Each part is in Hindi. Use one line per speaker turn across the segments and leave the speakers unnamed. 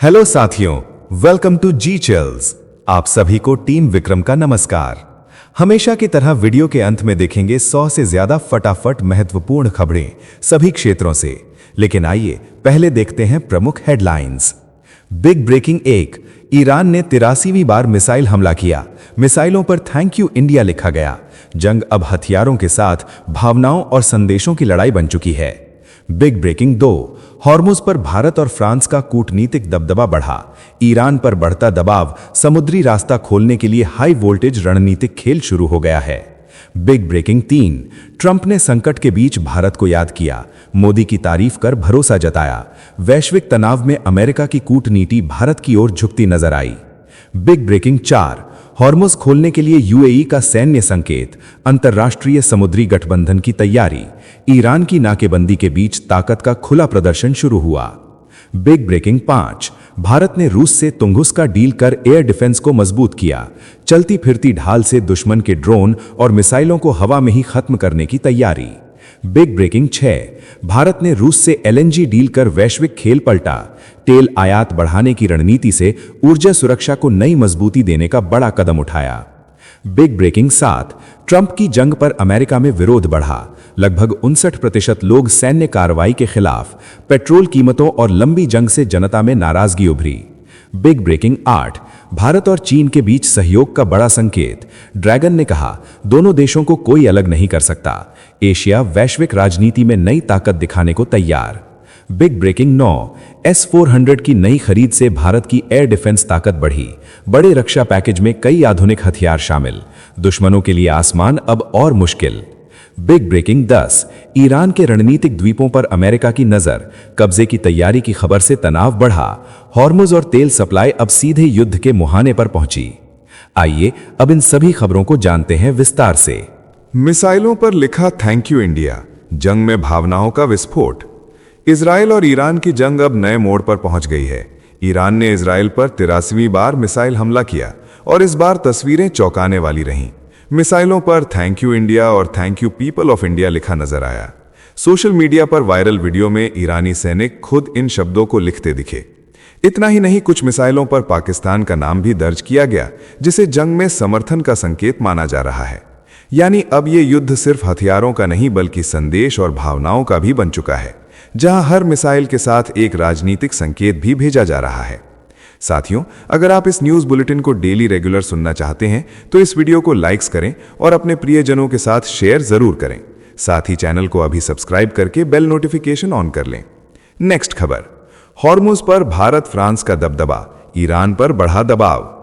हेलो साथियों, वेलकम टू जी चिल्स। आप सभी को टीम विक्रम का नमस्कार। हमेशा की तरह वीडियो के अंत में देखेंगे 100 से ज्यादा फटाफट महत्वपूर्ण खबरें सभी क्षेत्रों से। लेकिन आइए पहले देखते हैं प्रमुख हेडलाइंस। बिग ब्रेकिंग 1, ईरान ने 83वीं बार मिसाइल हमला किया। मिसाइलों पर थैंक यू इंडिया लिखा गया। जंग अब हथियारों के साथ भावनाओं और संदेशों की लड़ाई बन चुकी है। बिग ब्रेकिंग 2, हॉर्मुज पर भारत और फ्रांस का कूटनीतिक दबदबा बढ़ा। ईरान पर बढ़ता दबाव, समुद्री रास्ता खोलने के लिए हाई वोल्टेज रणनीतिक खेल शुरू हो गया है। बिग ब्रेकिंग 3, ट्रंप ने संकट के बीच भारत को याद किया। मोदी की तारीफ कर भरोसा जताया। वैश्विक तनाव में अमेरिका की कूटनीति भारत की ओर झुकती नजर आई। बिग ब्रेकिंग 4, हॉर्मुज खोलने के लिए यूएई का सैन्य संकेत। अंतर्राष्ट्रीय समुद्री गठबंधन की तैयारी। ईरान की नाकेबंदी के बीच ताकत का खुला प्रदर्शन शुरू हुआ। बिग ब्रेकिंग 5, भारत ने रूस से तुंगुस्का डील कर एयर डिफेंस को मजबूत किया। चलती फिरती ढाल से दुश्मन के ड्रोन और मिसाइलों को हवा में ही खत्म करने की तैयारी। बिग ब्रेकिंग 6, भारत ने रूस से एलएनजी डील कर वैश्विक खेल पलटा। तेल आयात बढ़ाने की रणनीति से ऊर्जा सुरक्षा को नई मजबूती देने का बड़ा कदम उठाया। बिग ब्रेकिंग 7, ट्रंप की जंग पर अमेरिका में विरोध बढ़ा। लगभग 59% लोग सैन्य कार्रवाई के खिलाफ। पेट्रोल कीमतों और लंबी जंग से जनता में नाराजगी उभरी। बिग ब्रेकिंग 8, भारत और चीन के बीच सहयोग का बड़ा संकेत। ड्रैगन ने कहा, दोनों देशों को कोई अलग नहीं कर सकता। एशिया वैश्विक राजनीति में नई ताकत दिखाने को तैयार। बिग ब्रेकिंग 9, S-400 की नई खरीद से भारत की एयर डिफेंस ताकत बढ़ी। बड़े रक्षा पैकेज में कई आधुनिक हथियार शामिल। दुश्मनों के लिए आसमान अब और मुश्किल। बिग ब्रेकिंग 10, ईरान के रणनीतिक द्वीपों पर अमेरिका की नजर। कब्जे की तैयारी की खबर से तनाव बढ़ा। हॉर्मुज और तेल सप्लाई अब सीधे युद्ध के मुहाने पर पहुंची। आइए अब इन सभी खबरों को जानते हैं विस्तार से।
मिसाइलों पर लिखा थैंक यू इंडिया, जंग में भावनाओं का विस्फोट। इजराइल और ईरान की जंग अब नए मोड़ पर पहुंच गई है। ईरान ने इजराइल पर 83वीं बार मिसाइल हमला किया और इस बार तस्वीरें चौंकाने वाली रहीं। मिसाइलों पर थैंक यू इंडिया और thank you people of India लिखा नजर आया। सोशल मीडिया पर वायरल वीडियो में ईरानी सैनिक खुद इन शब्दों को लिखते दिखे। इतना ही नहीं, कुछ मिसाइलों पर पाकिस्तान का नाम भी दर्ज किया गया, जिसे जंग में समर्थन का संकेत माना जा रहा है। यानी अब ये युद्ध सिर्फ हथियारों का नहीं बल्कि संदेश और भावनाओं का भी बन चुका है, जहां हर मिसाइल के साथ एक राजनीतिक संकेत भी भेजा जा रहा है। साथियों, अगर आप इस न्यूज़ बुलेटिन को डेली रेगुलर सुनना चाहते हैं तो इस वीडियो को लाइक्स करें और अपने प्रियजनों के साथ शेयर जरूर करें। साथ ही चैनल को अभी सब्सक्राइब करके बेल नोटिफिकेशन ऑन कर लें। नेक्स्ट खबर, हॉर्मुज पर भारत फ्रांस का दबदबा, ईरान पर बढ़ा दबाव।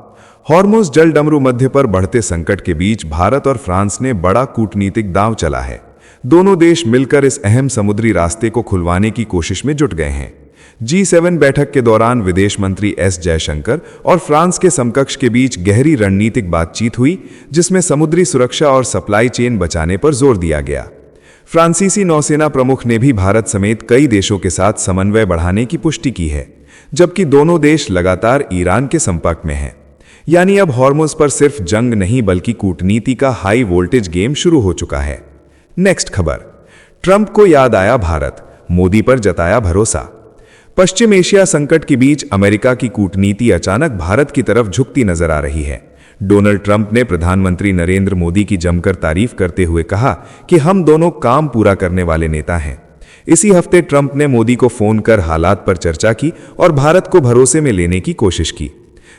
हॉर्मुज जल डमरू मध्य पर बढ़ते संकट के बीच भारत और फ्रांस ने बड़ा कूटनीतिक दांव चला है। दोनों देश मिलकर इस अहम समुद्री रास्ते को खुलवाने की कोशिश में जुट गए हैं। G7 बैठक के दौरान विदेश मंत्री S जयशंकर और फ्रांस के समकक्ष के बीच गहरी रणनीतिक बातचीत हुई, जिसमें समुद्री सुरक्षा और सप्लाई चेन बचाने पर जोर दिया गया। फ्रांसीसी नौसेना प्रमुख ने भी भारत समेत कई देशों के साथ समन्वय बढ़ाने की पुष्टि की है, जबकि दोनों देश लगातार ईरान के संपर्क में हैं। यानी अब हॉर्मुज पर सिर्फ जंग नहीं बल्कि कूटनीति का हाई वोल्टेज गेम शुरू हो चुका है। नेक्स्ट खबर, ट्रंप को याद आया भारत, मोदी पर जताया भरोसा। पश्चिम एशिया संकट के बीच अमेरिका की कूटनीति अचानक भारत की तरफ झुकती नजर आ रही है। डोनाल्ड ट्रंप ने प्रधानमंत्री नरेंद्र मोदी की जमकर तारीफ करते हुए कहा कि हम दोनों काम पूरा करने वाले नेता हैं। इसी हफ्ते ट्रंप ने मोदी को फोन कर हालात पर चर्चा की और भारत को भरोसे में लेने की कोशिश की।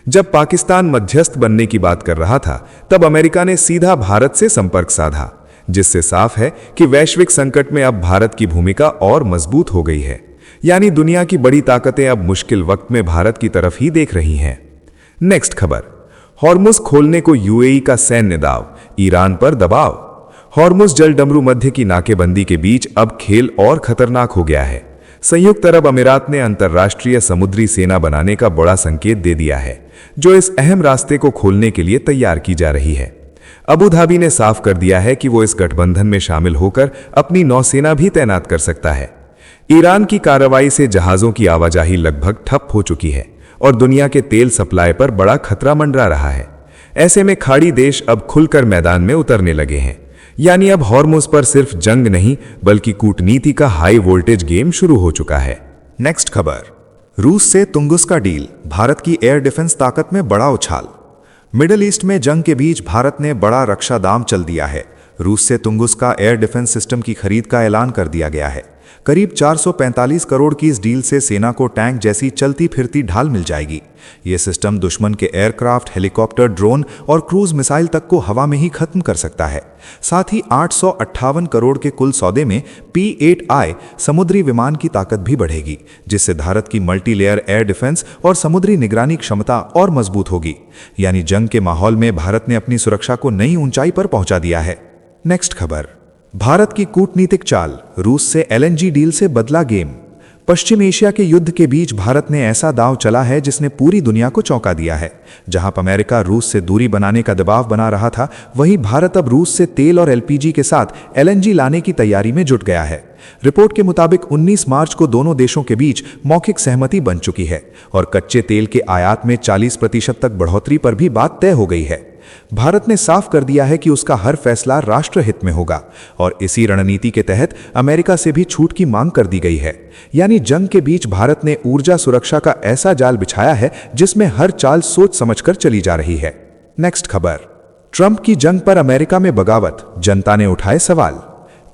जब पाकिस्तान मध्यस्थ बनने की बात कर रहा था, तब अमेरिका ने सीधा भारत से संपर्क साधा, जिससे साफ है कि वैश्विक संकट में अब भारत की भूमिका और मजबूत हो गई है। यानी दुनिया की बड़ी ताकतें अब मुश्किल वक्त में भारत की तरफ ही देख रही हैं। नेक्स्ट खबर, हॉर्मुज खोलने को यूएई का सैन्य दाव, ईरान पर दबाव। हॉर्मुज जल डमरू मध्य की नाकेबंदी के बीच अब खेल और खतरनाक हो गया है। संयुक्त अरब अमीरात ने अंतर्राष्ट्रीय समुद्री सेना बनाने का बड़ा संकेत दे दिया है, जो इस अहम रास्ते को खोलने के लिए तैयार की जा रही है। अबू धाबी ने साफ कर दिया है कि वो इस गठबंधन में शामिल होकर अपनी नौसेना भी तैनात कर सकता है। ईरान की कार्रवाई से जहाजों की आवाजाही लगभग ठप हो चुकी है और दुनिया के तेल सप्लाई पर बड़ा खतरा मंडरा रहा है। ऐसे में खाड़ी देश अब खुलकर मैदान में उतरने लगे हैं। यानी अब हॉर्मुज पर सिर्फ जंग नहीं बल्कि कूटनीति का हाई वोल्टेज गेम शुरू हो चुका है। नेक्स्ट खबर,
रूस से तुंगुस्का डील, भारत की एयर डिफेंस ताकत में बड़ा उछाल। मिडिल ईस्ट में जंग के बीच भारत ने बड़ा रक्षा दांव चल दिया है। रूस से तुंगुस्का एयर डिफेंस सिस्टम की खरीद का ऐलान कर दिया गया है। करीब 445 करोड़ की इस डील से सेना को टैंक जैसी चलती फिरती ढाल मिल जाएगी। ये सिस्टम दुश्मन के एयरक्राफ्ट, हेलीकॉप्टर, ड्रोन और क्रूज मिसाइल तक को हवा में ही खत्म कर सकता है। साथ ही 858 करोड़ के कुल सौदे में P-8I समुद्री विमान की ताकत भी बढ़ेगी, जिससे भारत की मल्टी लेयर एयर डिफेंस और समुद्री निगरानी क्षमता और मजबूत होगी। यानी जंग के माहौल में भारत ने अपनी सुरक्षा को नई ऊंचाई पर पहुंचा दिया है। नेक्स्ट खबर, भारत की कूटनीतिक चाल, रूस से LNG डील से बदला गेम। पश्चिम एशिया के युद्ध के बीच भारत ने ऐसा दांव चला है जिसने पूरी दुनिया को चौंका दिया है। जहां अमेरिका रूस से दूरी बनाने का दबाव बना रहा था, वहीं भारत अब रूस से तेल और LPG के साथ LNG लाने की तैयारी में जुट गया है। रिपोर्ट के मुताबिक 19 मार्च को दोनों देशों के बीच मौखिक सहमति बन चुकी है और कच्चे तेल के आयात में 40% तक बढ़ोतरी पर भी बात तय हो गई है। भारत ने साफ कर दिया है कि उसका हर फैसला राष्ट्रहित में होगा और इसी रणनीति के तहत अमेरिका से भी छूट की मांग कर दी गई है। यानी जंग के बीच भारत ने ऊर्जा सुरक्षा का ऐसा जाल बिछाया है जिसमें हर चाल सोच समझकर चली जा रही है। नेक्स्ट खबर, ट्रंप की जंग पर अमेरिका में बगावत, जनता ने उठाए सवाल।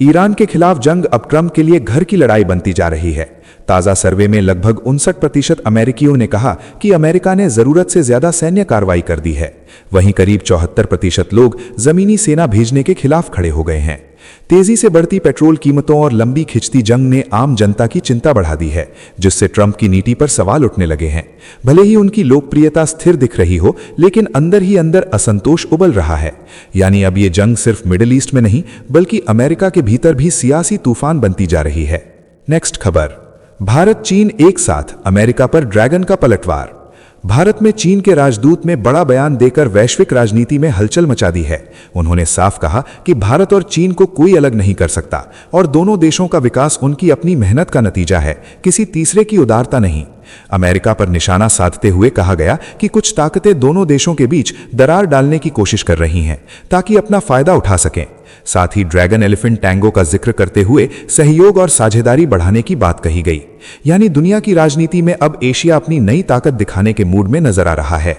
ईरान के खिलाफ जंग अब ट्रंप के लिए घर की लड़ाई बनती जा रही है। ताजा सर्वे में लगभग 59% अमेरिकियों ने कहा कि अमेरिका ने जरूरत से ज्यादा सैन्य कार्रवाई कर दी है। वहीं करीब 74% लोग जमीनी सेना भेजने के खिलाफ खड़े हो गए हैं। तेजी से बढ़ती पेट्रोल कीमतों और लंबी खिंचती जंग ने आम जनता की चिंता बढ़ा दी है, जिससे ट्रंप की नीति पर सवाल उठने लगे हैं। भले ही उनकी लोकप्रियता स्थिर दिख रही हो, लेकिन अंदर ही अंदर असंतोष उबल रहा है। यानी अब ये जंग सिर्फ मिडिल ईस्ट में नहीं, बल्कि अमेरिका के भीतर भी सियासी तूफान बनती जा रही है। नेक्स्ट खबर, भारत चीन एक साथ, अमेरिका पर ड्रैगन का पलटवार। भारत में चीन के राजदूत ने बड़ा बयान देकर वैश्विक राजनीति में हलचल मचा दी है। उन्होंने साफ कहा कि भारत और चीन को कोई अलग नहीं कर सकता और दोनों देशों का विकास उनकी अपनी मेहनत का नतीजा है, किसी तीसरे की उदारता नहीं। अमेरिका पर निशाना साधते हुए कहा गया कि कुछ ताकतें दोनों देशों के बीच दरार डालने की कोशिश कर रही हैं ताकि अपना फायदा उठा सकें। साथ ही ड्रैगन एलिफेंट टैंगो का जिक्र करते हुए सहयोग और साझेदारी बढ़ाने की बात कही गई। यानी दुनिया की राजनीति में अब एशिया अपनी नई ताकत दिखाने के मूड में नजर आ रहा है।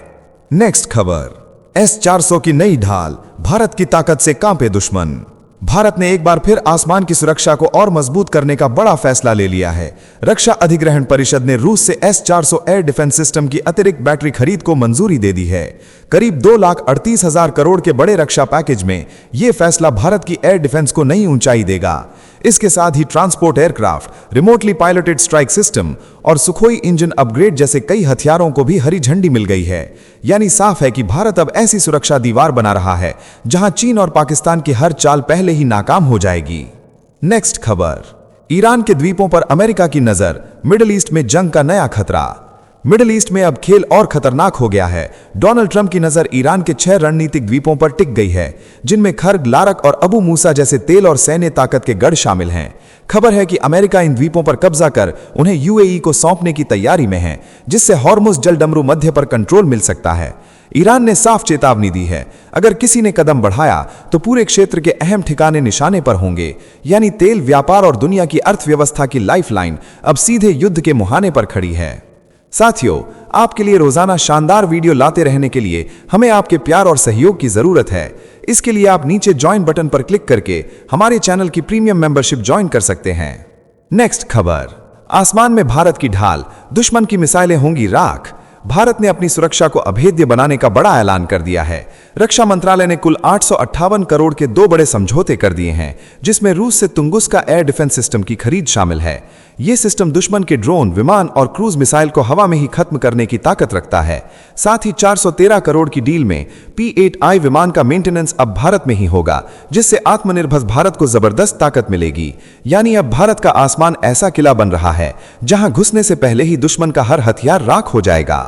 नेक्स्ट खबर, S-400 की नई ढाल, भारत की ताकत से कांपे दुश्मन। भारत ने एक बार फिर आसमान की सुरक्षा को और मजबूत करने का बड़ा फैसला ले लिया है। रक्षा अधिग्रहण परिषद ने रूस से S-400 एयर डिफेंस सिस्टम की अतिरिक्त बैटरी खरीद को मंजूरी दे दी है। करीब 2,38,000 करोड़ के बड़े रक्षा पैकेज में यह फैसला भारत की एयर डिफेंस को नई ऊंचाई देगा। इसके साथ ही transport aircraft, remotely piloted strike system और सुखोई इंजन अपग्रेड जैसे कई हथियारों को भी हरी झंडी मिल गई है। यानी साफ है कि भारत अब ऐसी सुरक्षा दीवार बना रहा है जहां चीन और पाकिस्तान की हर चाल पहले ही नाकाम हो जाएगी। नेक्स्ट खबर, ईरान के द्वीपों पर अमेरिका की नजर, मिडिल ईस्ट में जंग का नया खतरा। मिडिल ईस्ट में अब खेल और खतरनाक हो गया है। डोनाल्ड ट्रंप की नजर ईरान के 6 रणनीतिक द्वीपों पर टिक गई है, जिनमें खर्ग, लारक और अबू मूसा जैसे तेल और सैन्य ताकत के गढ़ शामिल हैं। खबर है कि अमेरिका इन द्वीपों पर कब्जा कर उन्हें UAE को सौंपने की तैयारी में है, जिससे हॉर्मुज जलडमरू मध्य पर कंट्रोल मिल सकता है। ईरान ने साफ चेतावनी दी है, अगर किसी ने कदम बढ़ाया तो पूरे क्षेत्र के अहम ठिकाने निशाने पर होंगे। यानी तेल व्यापार और दुनिया की अर्थव्यवस्था की लाइफलाइन अब सीधे युद्ध के मुहाने पर खड़ी है। साथियों, आपके लिए रोजाना शानदार वीडियो लाते रहने के लिए हमें आपके प्यार और सहयोग की जरूरत है। इसके लिए आप नीचे ज्वाइन बटन पर क्लिक करके हमारे चैनल की प्रीमियम मेंबरशिप ज्वाइन कर सकते हैं। नेक्स्ट खबर, आसमान में भारत की ढाल, दुश्मन की मिसाइलें होंगी राख। भारत ने अपनी सुरक्षा को अभेद्य बनाने का बड़ा ऐलान कर दिया है। रक्षा मंत्रालय ने कुल 858 करोड़ के 2 बड़े समझौते कर दिए हैं, जिसमें रूस से तुंगुस्का एयर डिफेंस सिस्टम की खरीद शामिल है। यह सिस्टम दुश्मन के ड्रोन, विमान और क्रूज मिसाइल को हवा में ही खत्म करने की ताकत रखता है। साथ ही 413 करोड़ की डील में P-8I विमान का मेंटेनेंस अब भारत में ही होगा, जिससे आत्मनिर्भर भारत को जबरदस्त ताकत मिलेगी। यानी अब भारत का आसमान ऐसा किला बन रहा है जहां घुसने से पहले ही दुश्मन का हर हथियार राख हो जाएगा।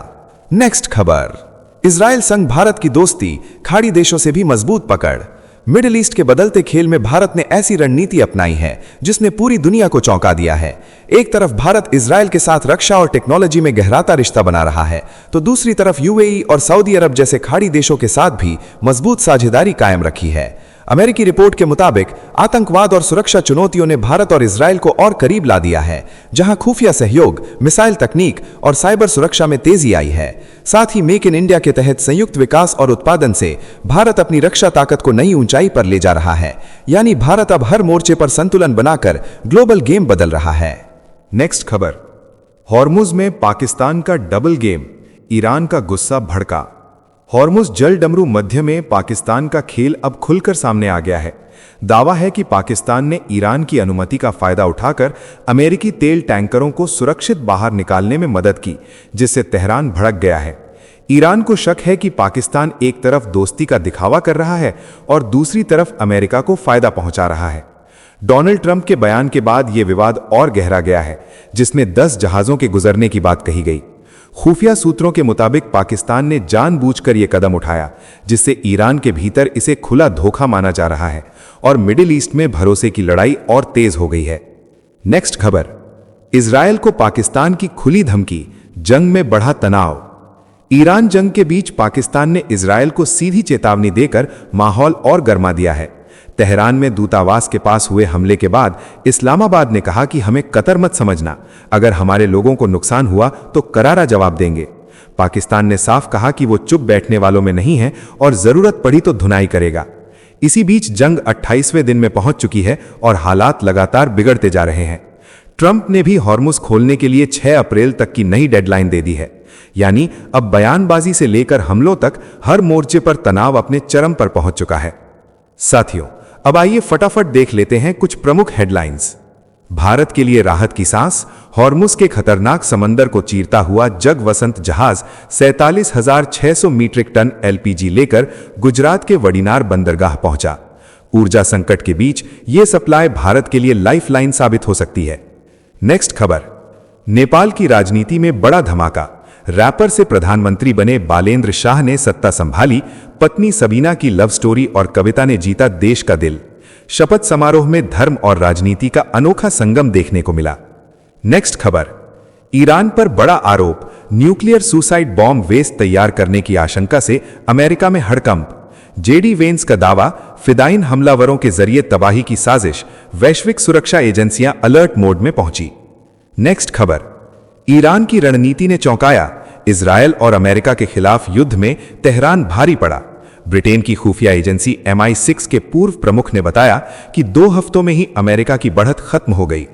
नेक्स्ट खबर, इजराइल संग भारत की दोस्ती, खाड़ी देशों से भी मजबूत पकड़। मिडिल ईस्ट के बदलते खेल में भारत ने ऐसी रणनीति अपनाई है जिसने पूरी दुनिया को चौंका दिया है। एक तरफ भारत इजराइल के साथ रक्षा और टेक्नोलॉजी में गहराता रिश्ता बना रहा है, तो दूसरी तरफ UAE और सऊदी अरब जैसे खाड़ी देशों के साथ भी मजबूत साझेदारी कायम रखी है। अमेरिकी रिपोर्ट के मुताबिक आतंकवाद और सुरक्षा चुनौतियों ने भारत और इजरायल को और करीब ला दिया है, जहां खुफिया सहयोग, मिसाइल तकनीक और साइबर सुरक्षा में तेजी आई है। साथ ही मेक इन इंडिया के तहत संयुक्त विकास और उत्पादन से भारत अपनी रक्षा ताकत को नई ऊंचाई पर ले जा रहा है। यानी भारत अब हर मोर्चे पर संतुलन बनाकर ग्लोबल गेम बदल रहा है।
नेक्स्ट खबर, हॉर्मुज में पाकिस्तान का डबल गेम, ईरान का गुस्सा भड़का। हॉर्मुज जल डमरू मध्य में पाकिस्तान का खेल अब खुलकर सामने आ गया है। दावा है कि पाकिस्तान ने ईरान की अनुमति का फायदा उठाकर अमेरिकी तेल टैंकरों को सुरक्षित बाहर निकालने में मदद की, जिससे तेहरान भड़क गया है। ईरान को शक है कि पाकिस्तान एक तरफ दोस्ती का दिखावा कर रहा है और दूसरी तरफ अमेरिका को फायदा पहुंचा रहा है। डोनाल्ड ट्रंप के बयान के बाद यह विवाद और गहरा गया है, जिसमें 10 जहाजों के गुजरने की बात कही गई। खुफिया सूत्रों के मुताबिक पाकिस्तान ने जानबूझकर यह कदम उठाया, जिससे ईरान के भीतर इसे खुला धोखा माना जा रहा है और मिडिल ईस्ट में भरोसे की लड़ाई और तेज हो गई है। नेक्स्ट खबर, इजरायल को पाकिस्तान की खुली धमकी, जंग में बढ़ा तनाव। ईरान जंग के बीच पाकिस्तान ने इजरायल को सीधी चेतावनी देकर माहौल और गर्मा दिया है। तेहरान में दूतावास के पास हुए हमले के बाद इस्लामाबाद ने कहा कि हमें कतर मत समझना, अगर हमारे लोगों को नुकसान हुआ तो करारा जवाब देंगे। पाकिस्तान ने साफ कहा कि वो चुप बैठने वालों में नहीं है और जरूरत पड़ी तो धुनाई करेगा। इसी बीच जंग 28वें दिन में पहुंच चुकी है और हालात लगातार बिगड़ते जा रहे हैं। ट्रंप ने भी हॉर्मुज खोलने के लिए 6 अप्रैल तक की नई डेडलाइन दे दी है। यानी अब बयानबाजी से लेकर हमलों तक हर मोर्चे पर तनाव अपने चरम पर पहुंच चुका है। साथियों, अब आइए फटाफट देख लेते हैं कुछ प्रमुख हेडलाइंस। भारत के लिए राहत की सांस, हॉर्मुज के खतरनाक समंदर को चीरता हुआ जगवसंत जहाज 47,600 मीट्रिक टन एलपीजी लेकर गुजरात के वडीनार बंदरगाह पहुंचा। ऊर्जा संकट के बीच यह सप्लाई भारत के लिए लाइफलाइन साबित हो सकती है। नेक्स्ट खबर, नेपाल की राजनीति में बड़ा धमाका। रैपर से प्रधानमंत्री बने बालेंद्र शाह ने सत्ता संभाली, पत्नी सबीना की लव स्टोरी और कविता ने जीता देश का दिल। शपथ समारोह में धर्म और राजनीति का अनोखा संगम देखने को मिला। नेक्स्ट खबर, ईरान पर बड़ा आरोप, न्यूक्लियर सुसाइड बॉम्ब वेस्ट तैयार करने की आशंका से अमेरिका में हड़कंप। जेडी वेंस का दावा, फिदाइन हमलावरों के जरिए तबाही की साजिश, वैश्विक सुरक्षा एजेंसियां अलर्ट मोड में पहुंची। नेक्स्ट खबर, ईरान की रणनीति ने चौंकाया, इजरायल और अमेरिका के खिलाफ युद्ध में तेहरान भारी पड़ा। ब्रिटेन की खुफिया एजेंसी MI6 के पूर्व प्रमुख ने बताया कि 2 हफ्तों में ही अमेरिका की बढ़त खत्म हो गई।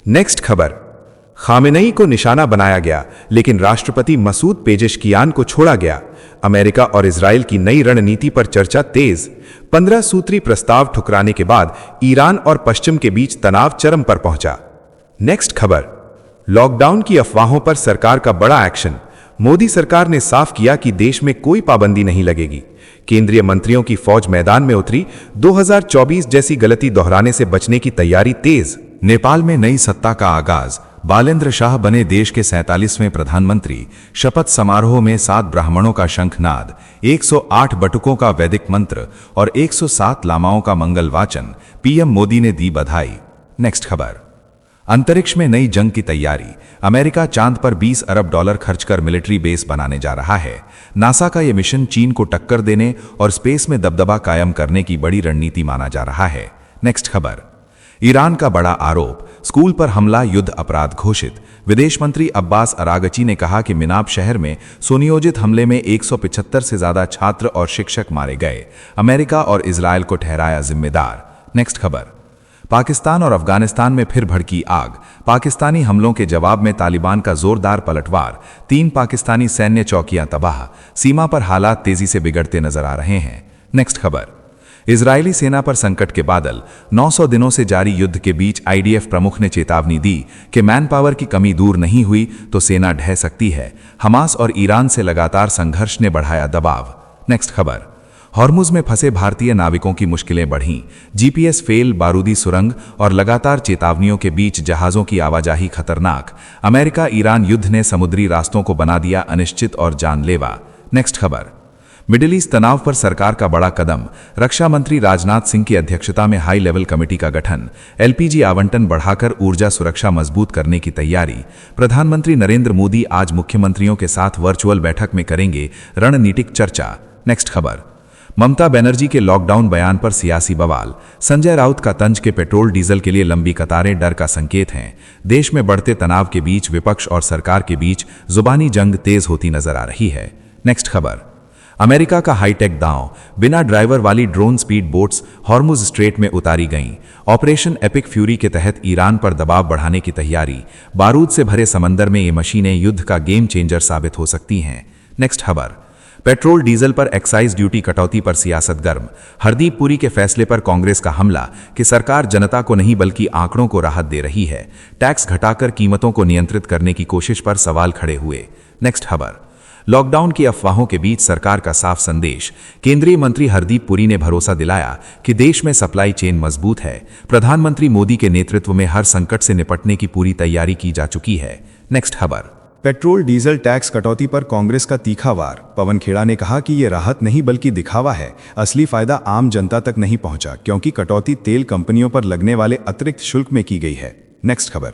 नेक्स्ट खबर, खामेनेई को निशाना बनाया गया, लेकिन राष्ट्रपति मसूद पेजेशकियान को छोड़ा गया। अमेरिका और इजरायल की नई रणनीति पर चर्चा तेज। 15 सूत्री प्रस्ताव ठुकराने के बाद ईरान और पश्चिम के बीच तनाव चरम पर पहुंचा। नेक्स्ट खबर, लॉकडाउन की अफवाहों पर सरकार का बड़ा एक्शन। मोदी सरकार ने साफ किया कि देश में कोई पाबंदी नहीं लगेगी। केंद्रीय मंत्रियों की फौज मैदान में उतरी, 2024 जैसी गलती दोहराने से बचने की तैयारी तेज।
नेपाल में नई सत्ता का आगाज, बालेंद्र शाह बने देश के 47वें प्रधानमंत्री। शपथ समारोह में 7 ब्राह्मणों का शंखनाद, 108 बटुकों का वैदिक मंत्र और 107 लामाओं का मंगल वाचन। पीएम मोदी ने दी बधाई। नेक्स्ट खबर, अंतरिक्ष में नई जंग की तैयारी। अमेरिका चांद पर $20 अरब खर्च कर मिलिट्री बेस बनाने जा रहा है। नासा का यह मिशन चीन को टक्कर देने और स्पेस में दबदबा कायम करने की बड़ी रणनीति माना जा रहा है। नेक्स्ट खबर, ईरान का बड़ा आरोप, स्कूल पर हमला युद्ध अपराध घोषित। विदेश मंत्री अब्बास अरागची ने कहा कि मिनाब शहर में सुनियोजित हमले में 175 से ज्यादा छात्र और शिक्षक मारे गए। अमेरिका और इजरायल को ठहराया जिम्मेदार। नेक्स्ट खबर, पाकिस्तान और अफगानिस्तान में फिर भड़की आग। पाकिस्तानी हमलों के जवाब में तालिबान का जोरदार पलटवार, 3 पाकिस्तानी सैन्य चौकियां तबाह। सीमा पर हालात तेजी से बिगड़ते नजर आ रहे हैं। नेक्स्ट खबर, इजरायली सेना पर संकट के बादल। 900 दिनों से जारी युद्ध के बीच IDF प्रमुख ने चेतावनी दी कि मैन पावर की कमी दूर नहीं हुई तो सेना ढह सकती है। हमास और ईरान से लगातार संघर्ष ने बढ़ाया दबाव। नेक्स्ट खबर, हॉर्मुज में फंसे भारतीय नाविकों की मुश्किलें बढ़ीं। GPS फेल, बारूदी सुरंग और लगातार चेतावनियों के बीच जहाजों की आवाजाही खतरनाक। अमेरिका ईरान युद्ध ने समुद्री रास्तों को बना दिया अनिश्चित और जानलेवा। नेक्स्ट खबर, मिडिल ईस्ट तनाव पर सरकार का बड़ा कदम। रक्षा मंत्री राजनाथ सिंह की अध्यक्षता में हाई लेवल कमेटी का गठन। LPG आवंटन बढ़ाकर ऊर्जा सुरक्षा मजबूत करने की तैयारी। प्रधानमंत्री नरेंद्र मोदी आज मुख्यमंत्रियों के साथ वर्चुअल बैठक में करेंगे रणनीतिक चर्चा। नेक्स्ट खबर,
ममता बनर्जी के लॉकडाउन बयान पर सियासी बवाल। संजय राउत का तंज के पेट्रोल डीजल के लिए लंबी कतारें डर का संकेत हैं। देश में बढ़ते तनाव के बीच विपक्ष और सरकार के बीच जुबानी जंग तेज होती नजर आ रही है। नेक्स्ट खबर, अमेरिका का हाईटेक दांव, बिना ड्राइवर वाली drone speed boats Hormuz strait में उतारी गईं। ऑपरेशन एपिक फ्यूरी के तहत ईरान पर दबाव बढ़ाने की तैयारी। बारूद से भरे समंदर में ये मशीनें युद्ध का गेम चेंजर साबित हो सकती हैं। नेक्स्ट खबर, पेट्रोल डीजल पर एक्साइज ड्यूटी कटौती पर सियासत गर्म। हरदीप पुरी के फैसले पर कांग्रेस का हमला कि सरकार जनता को नहीं बल्कि आंकड़ों को राहत दे रही है। टैक्स घटाकर कीमतों को नियंत्रित करने की कोशिश पर सवाल खड़े हुए। नेक्स्ट खबर, लॉकडाउन की अफवाहों के बीच सरकार का साफ संदेश। केंद्रीय मंत्री हरदीप पुरी ने भरोसा दिलाया कि देश में सप्लाई चेन मजबूत है। प्रधानमंत्री मोदी के नेतृत्व में हर संकट से निपटने की पूरी तैयारी की जा चुकी है। नेक्स्ट खबर,
पेट्रोल डीजल टैक्स कटौती पर कांग्रेस का तीखा वार। पवन खेड़ा ने कहा कि ये राहत नहीं बल्कि दिखावा है, असली फायदा आम जनता तक नहीं पहुंचा क्योंकि कटौती तेल कंपनियों पर लगने वाले अतिरिक्त शुल्क में की गई है। नेक्स्ट खबर,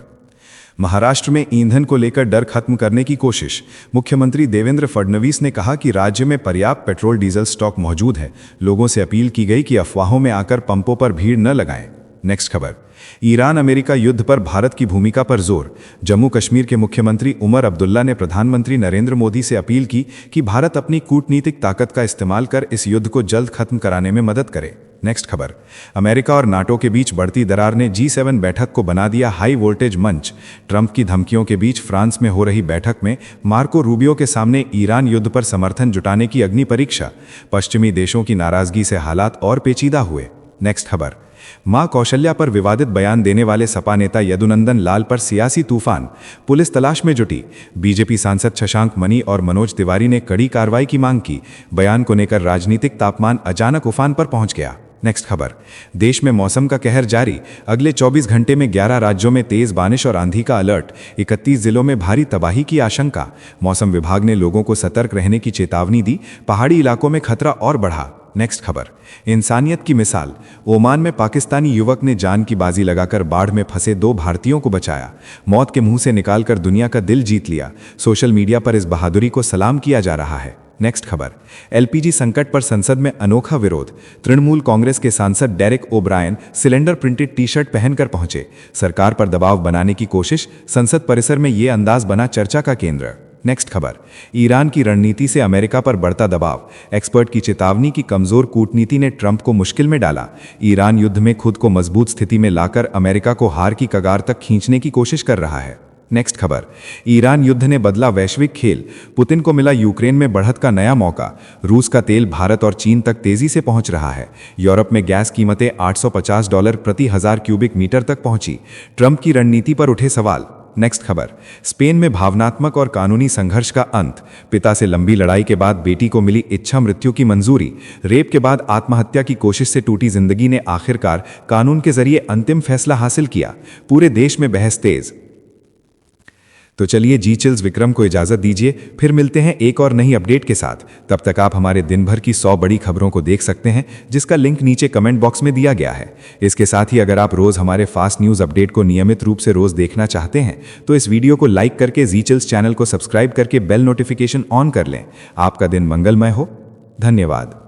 महाराष्ट्र में ईंधन को लेकर डर खत्म करने की कोशिश। मुख्यमंत्री देवेंद्र फडणवीस ने कहा कि राज्य में पर्याप्त पेट्रोल डीजल स्टॉक मौजूद है। लोगों से अपील की गई कि अफवाहों में आकर पंपों पर भीड़ न लगाएं। नेक्स्ट खबर, ईरान अमेरिका युद्ध पर भारत की भूमिका पर जोर। जम्मू कश्मीर के मुख्यमंत्री उमर अब्दुल्ला ने प्रधानमंत्री नरेंद्र मोदी से अपील की कि भारत अपनी कूटनीतिक ताकत का इस्तेमाल कर इस युद्ध को जल्द खत्म कराने में मदद करे। नेक्स्ट खबर, अमेरिका और नाटो के बीच बढ़ती दरार ने G7 बैठक को बना दिया हाई वोल्टेज मंच। ट्रंप की धमकियों के बीच फ्रांस में हो रही बैठक में मार्को रूबियो के सामने ईरान युद्ध पर समर्थन जुटाने की अग्नि परीक्षा। पश्चिमी देशों की नाराजगी से हालात और पेचीदा हुए। नेक्स्ट खबर, मां कौशल्या पर विवादित बयान देने वाले सपा नेता यदुनंदन लाल पर सियासी तूफान। पुलिस तलाश में जुटी। बीजेपी सांसद शशांक मनी और मनोज तिवारी ने कड़ी कार्रवाई की मांग की। बयान को लेकर राजनीतिक तापमान अचानक उफान पर पहुंच गया। नेक्स्ट खबर, देश में मौसम का कहर जारी। अगले 24 घंटे में 11 राज्यों में तेज बारिश और आंधी का अलर्ट। 31 जिलों में भारी तबाही की आशंका। मौसम विभाग ने लोगों को सतर्क रहने की चेतावनी दी। पहाड़ी इलाकों में खतरा और बढ़ा। नेक्स्ट खबर, इंसानियत की मिसाल। ओमान में पाकिस्तानी युवक ने जान की बाजी लगाकर बाढ़ में फंसे 2 भारतीयों को बचाया। मौत के मुंह से निकालकर दुनिया का दिल जीत लिया। सोशल मीडिया पर इस बहादुरी को सलाम किया जा रहा है। नेक्स्ट खबर, एलपीजी संकट पर संसद में अनोखा विरोध। तृणमूल कांग्रेस के सांसद Derek O'Brien cylinder printed T shirt पहनकर पहुंचे। सरकार पर दबाव बनाने की कोशिश। संसद परिसर में यह अंदाज बना चर्चा का केंद्र। नेक्स्ट खबर, ईरान की रणनीति से अमेरिका पर बढ़ता दबाव। एक्सपर्ट की चेतावनी की कमजोर कूटनीति ने ट्रंप को मुश्किल में डाला। ईरान युद्ध में खुद को मजबूत स्थिति में लाकर अमेरिका को हार की कगार तक खींचने की कोशिश कर रहा है। नेक्स्ट खबर, ईरान युद्ध ने बदला वैश्विक खेल। पुतिन को मिला यूक्रेन में बढ़त का नया मौका। रूस का तेल भारत और चीन तक तेजी से पहुंच रहा है। यूरोप में गैस कीमतें $850 प्रति 1000 क्यूबिक मीटर तक पहुंची। ट्रंप की रणनीति पर उठे सवाल। नेक्स्ट खबर, स्पेन में भावनात्मक और कानूनी संघर्ष का अंत। पिता से लंबी लड़ाई के बाद बेटी को मिली इच्छा मृत्यु की मंजूरी। रेप के बाद आत्महत्या की कोशिश से टूटी जिंदगी ने आखिरकार कानून के जरिए अंतिम फैसला हासिल किया। पूरे देश में बहस तेज। तो चलिए जी चिल्स विक्रम को इजाजत दीजिए, फिर मिलते हैं एक और नई अपडेट के साथ। तब तक आप हमारे दिन भर की 100 बड़ी खबरों को देख सकते हैं, जिसका लिंक नीचे कमेंट बॉक्स में दिया गया है। इसके साथ ही अगर आप रोज हमारे फास्ट न्यूज अपडेट को नियमित रूप से रोज देखना चाहते हैं तो इस वीडियो को लाइक करके जी चिल्स चैनल को सब्सक्राइब करके बेल नोटिफिकेशन ऑन कर लें। आपका दिन मंगलमय हो। धन्यवाद।